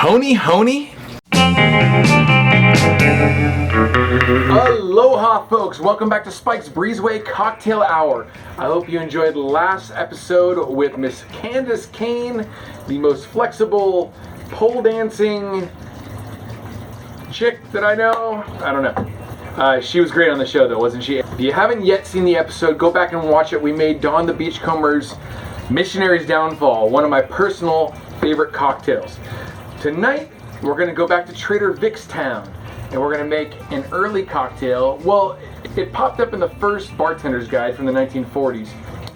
Honi Honi? Aloha folks, welcome back to Spike's Breezeway Cocktail Hour. I hope you enjoyed the last episode with Miss Candace Kane, the most flexible pole dancing chick that I know. I don't know. She was great on the show though, wasn't she? If you haven't yet seen the episode, go back and watch it. We made Dawn the Beachcomber's Missionary's Downfall, one of my personal favorite cocktails. Tonight, we're gonna go back to Trader Vic's town and we're gonna make an early cocktail. Well, it popped up in the first bartender's guide from the 1940s,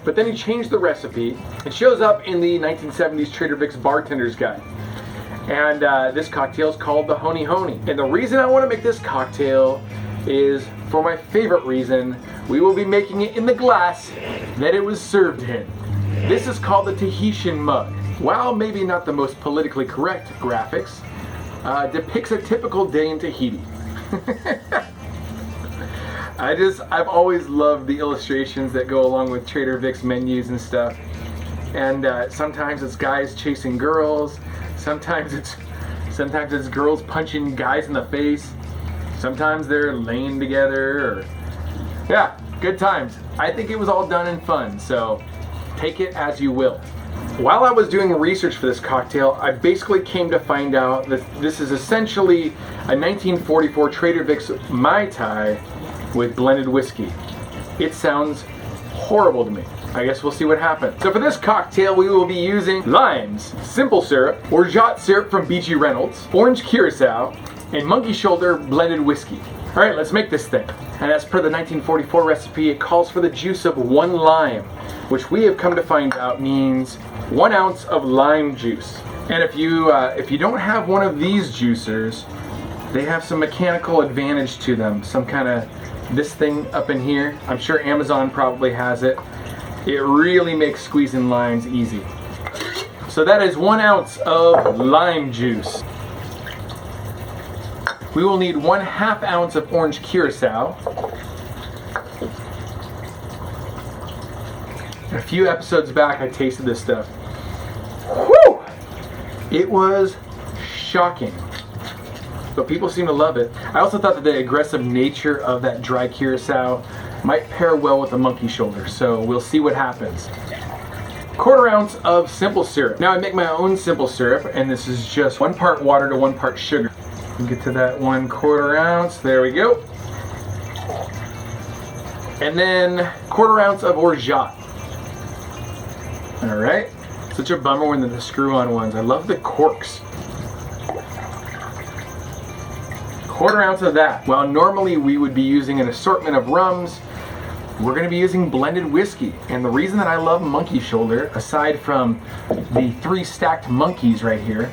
but then he changed the recipe. It shows up in the 1970s Trader Vic's bartender's guide. And this cocktail is called the Honi Honi. And the reason I wanna make this cocktail is for my favorite reason. We will be making it in the glass that it was served in. This is called the Tahitian mug. While maybe not the most politically correct graphics, depicts a typical day in Tahiti. I've always loved the illustrations that go along with Trader Vic's menus and stuff. And sometimes it's guys chasing girls. Sometimes it's girls punching guys in the face. Sometimes they're laying together. Yeah, good times. I think it was all done in fun, so take it as you will. While I was doing research for this cocktail, I basically came to find out that this is essentially a 1944 Trader Vic's Mai Tai with blended whiskey. It sounds horrible to me. I guess we'll see what happens. So for this cocktail, we will be using limes, simple syrup, orgeat syrup from B.G. Reynolds, orange curacao, and monkey shoulder blended whiskey. All right, let's make this thing. And as per the 1944 recipe, it calls for the juice of 1 lime, which we have come to find out means 1 ounce of lime juice. And if you don't have one of these juicers, they have some mechanical advantage to them. Some kind of this thing up in here. I'm sure Amazon probably has it. It really makes squeezing limes easy. So that is 1 ounce of lime juice. We will need 1/2 ounce of orange curacao. A few episodes back, I tasted this stuff. Whew! It was shocking, but people seem to love it. I also thought that the aggressive nature of that dry curacao might pair well with the monkey shoulder, so we'll see what happens. 1/4 ounce of simple syrup. Now I make my own simple syrup, and this is just 1 part water to 1 part sugar. Get to that 1/4 ounce. There we go. And then 1/4 ounce of orgeat. All right. Such a bummer when the screw-on ones. I love the corks. 1/4 ounce of that. While normally we would be using an assortment of rums, we're going to be using blended whiskey. And the reason that I love monkey shoulder, aside from the 3 stacked monkeys right here,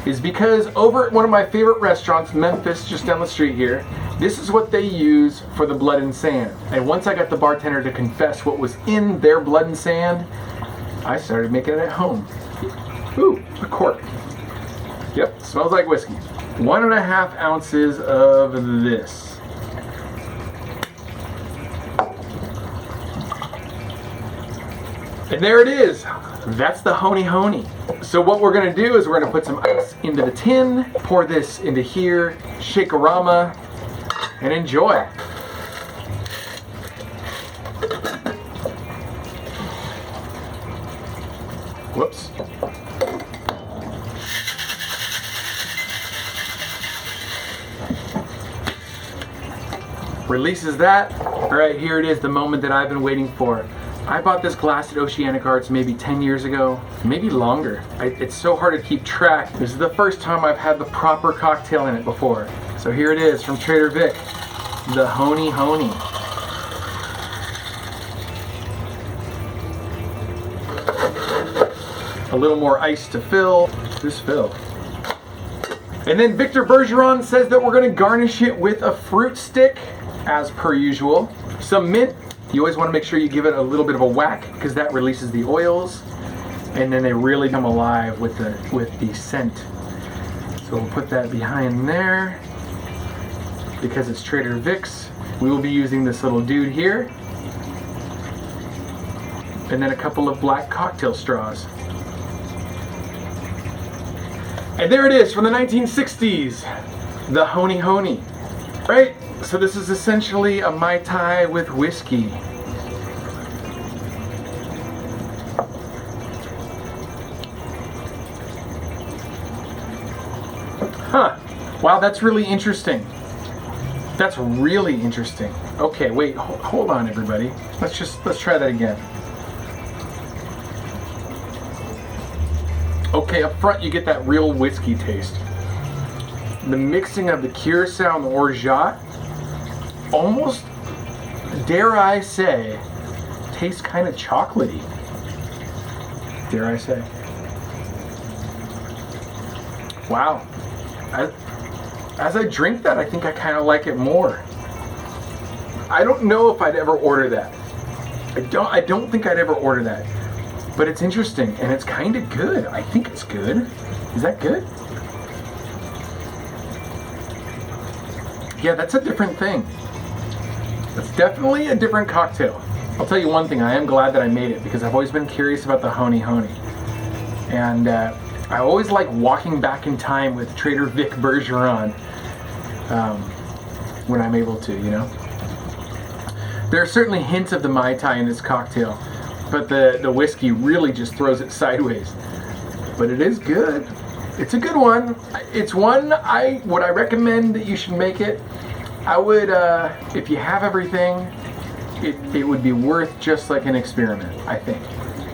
is because over at one of my favorite restaurants, Memphis, just down the street here, this is what they use for the blood and sand. And once I got the bartender to confess what was in their blood and sand, I started making it at home. Ooh, a cork. Yep, smells like whiskey. 1.5 ounces of this. And there it is. That's the Honi Honi. So what we're gonna do is we're gonna put some ice into the tin, pour this into here, shake-a-rama, and enjoy. Whoops. Releases that. All right, here it is, the moment that I've been waiting for. I bought this glass at Oceanic Arts maybe 10 years ago, maybe longer. It's so hard to keep track. This is the first time I've had the proper cocktail in it before. So here it is from Trader Vic, the Honi Honi. A little more ice to fill. Just fill. And then Victor Bergeron says that we're gonna garnish it with a fruit stick, as per usual. Some mint. You always want to make sure you give it a little bit of a whack because that releases the oils, and then they really come alive with the scent. So we'll put that behind there. Because it's Trader Vic's, we will be using this little dude here. And then a couple of black cocktail straws. And there it is from the 1960s, the Honi Honi. Right? So this is essentially a Mai Tai with whiskey. Huh. Wow, that's really interesting. That's really interesting. Okay, wait, hold on everybody. Let's try that again. Okay, up front you get that real whiskey taste. The mixing of the curacao and the orgeat almost, dare I say, tastes kind of chocolatey. Dare I say. Wow. As I drink that, I think I kind of like it more. I don't know if I'd ever order that. I don't think I'd ever order that. But it's interesting, and it's kind of good. I think it's good. Is that good? Yeah, that's a different thing. That's definitely a different cocktail. I'll tell you one thing, I am glad that I made it because I've always been curious about the Honi Honi. And I always like walking back in time with Trader Vic Bergeron when I'm able to, you know. There are certainly hints of the Mai Tai in this cocktail, but the whiskey really just throws it sideways. But it is good. It's a good one. It's one would I recommend that you should make it. I would, if you have everything, it would be worth just like an experiment, I think.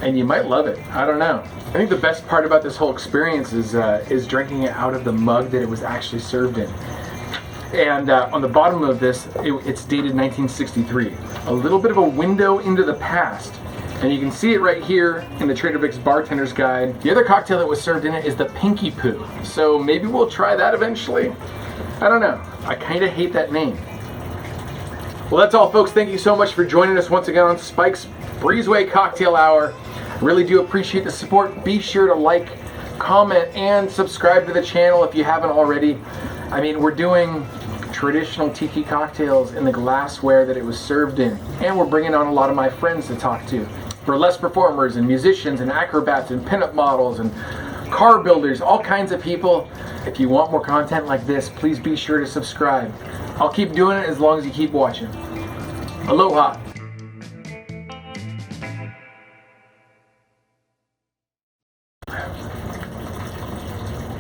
And you might love it. I don't know. I think the best part about this whole experience is drinking it out of the mug that it was actually served in. And on the bottom of this, it's dated 1963. A little bit of a window into the past. And you can see it right here in the Trader Vic's Bartender's Guide. The other cocktail that was served in it is the Pinky Poo. So maybe we'll try that eventually. I don't know. I kind of hate that name. Well, that's all, folks. Thank you so much for joining us once again on Spike's Breezeway Cocktail Hour. Really do appreciate the support. Be sure to like, comment, and subscribe to the channel if you haven't already. I mean, we're doing traditional tiki cocktails in the glassware that it was served in. And we're bringing on a lot of my friends to talk to. Burlesque performers and musicians and acrobats and pinup models and car builders, all kinds of people. If you want more content like this, please be sure to subscribe. I'll keep doing it as long as you keep watching. Aloha.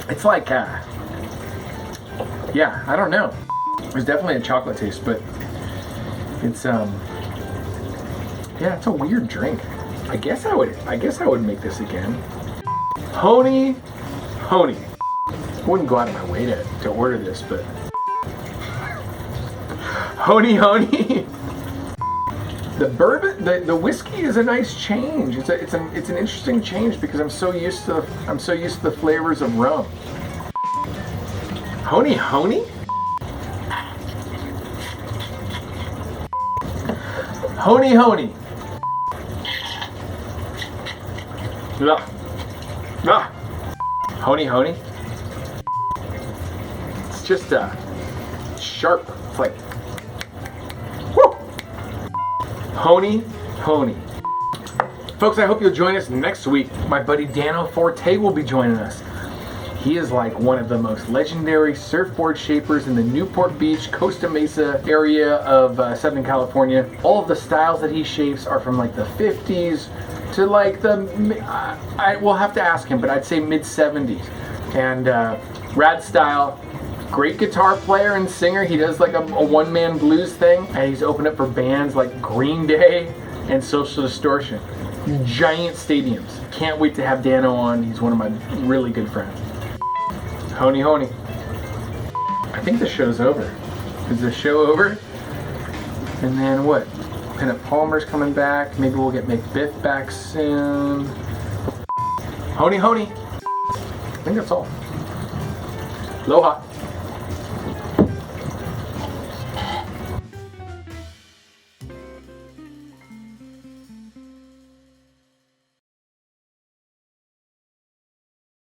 It's like, yeah, I don't know. There's definitely a chocolate taste, but it's, yeah, it's a weird drink. I guess I would make this again. Honi Honi. I wouldn't go out of my way to order this, but Honi Honi. The bourbon, the whiskey is a nice change. It's an interesting change because I'm so used to the flavors of rum. Honi Honi? Honi Honi. Honi Honi. It's just sharp. It's like, whoo! Honi Honi. Folks, I hope you'll join us next week. My buddy Dano Forte will be joining us. He is like one of the most legendary surfboard shapers in the Newport Beach, Costa Mesa area of Southern California. All of the styles that he shapes are from like the 50s to like I will have to ask him, but I'd say mid 70s. And rad style, great guitar player and singer. He does like a one-man blues thing, and he's opened up for bands like Green Day and Social Distortion. Giant stadiums. Can't wait to have Dano on. He's one of my really good friends. Honi Honi. I think the show's over. Is the show over? And then what? Pinup Palmer's coming back. Maybe we'll get McBiff back soon. Honi Honi. I think that's all. Aloha.